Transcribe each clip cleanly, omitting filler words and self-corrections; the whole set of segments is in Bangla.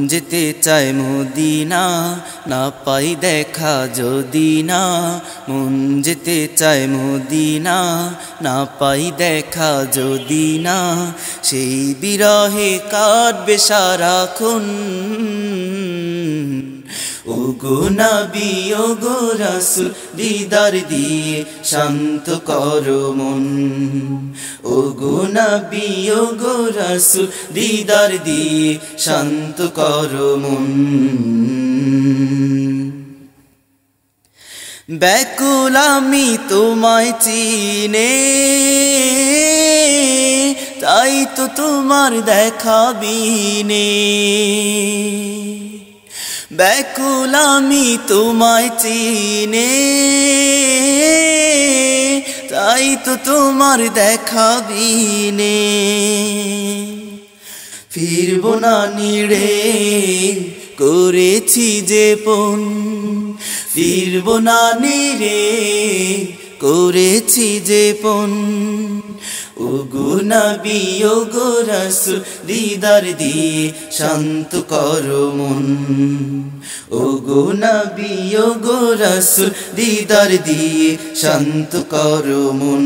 যেতে চায় মদিনা, না পাই দেখা যদি না। মন যেতে চায় মদিনা, না পাই দেখা যদি না। সেই বিরহে কাটবে সারাক্ষণ। ওগো নবী ওগো রাসূল দিদার দিয়ে শান্ত করো মন। ওগো নবী ওগো রাসূল দিদার দিয়ে শান্ত করো মন। ব্যাকুল আমি তোমায় চিনে, তাই তো তোমার দেখা বিনে। ব্যাকুল আমি তোমায় চিনে, তাই তো তোমার দেখা বিনে। ফিরব না নিড়ে করেছি যে পণ, ফিরব না নিড়ে করেছি যে পণ। ওগো নবী ওগো রাসূল দিদার দিয়ে শান্ত করো মন। ওগো নবী ওগো রাসূল দিদার দিয়ে শান্ত করো মন।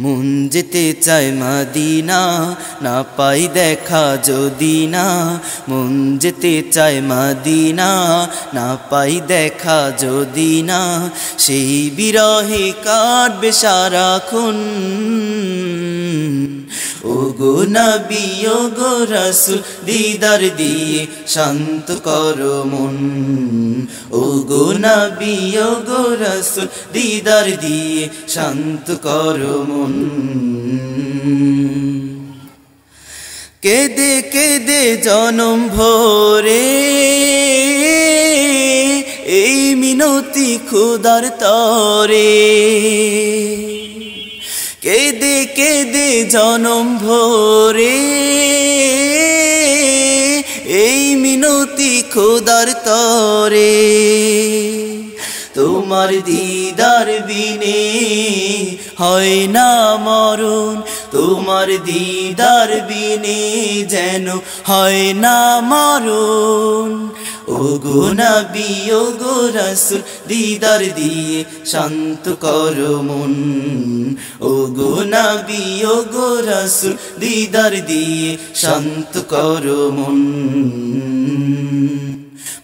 মন যেতে চায় মদিনা, না পাই দেখা যদি না। মন যেতে চায় মদিনা, না পাই দেখা যদি না। সেই বিরহে কাটবে সারাক্ষণ। ওগো নবী ওগো রাসূল দিদার দিয়ে শান্ত করো মন। ওগো নবী ওগো রাসূল দিদার দিয়ে শান্ত করো মন। কেঁদে কেঁদে জনম ভরে এই মিনতি খোদার তরে। কেঁদে কেঁদে জনম ভরে এই মিনতি খোদার তরে। তোমার দিদার বিনে হয় না মরণ, তোমার দিদার বিনে যেন হয় না মরণ। ওগো নবী ওগো রাসূল দিদার দিয়ে শান্ত করো মন। ওগো নবী ওগো রাসূল দিদার দিয়ে শান্ত করো মন।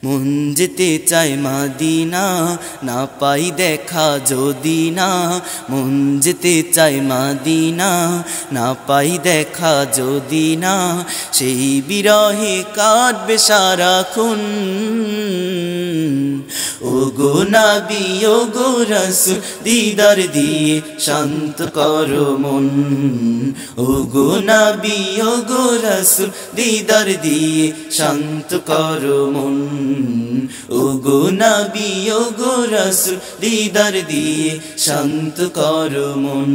মন যেতে চায় মদিনা, না পাই দেখা যদি না। মন যেতে চায় মদিনা, না পাই দেখা যদি না। সেই বিরহে কাটবে সারাক্ষণ। ওগো নবী ওগো রাসূল দিদার দিয়ে শান্ত করো মন। ওগো নবী ওগো রাসূল দিদার দিয়ে শান্ত করো মন। ওগো নবী ওগো রাসূল দিদার দিয়ে শান্ত করো মন।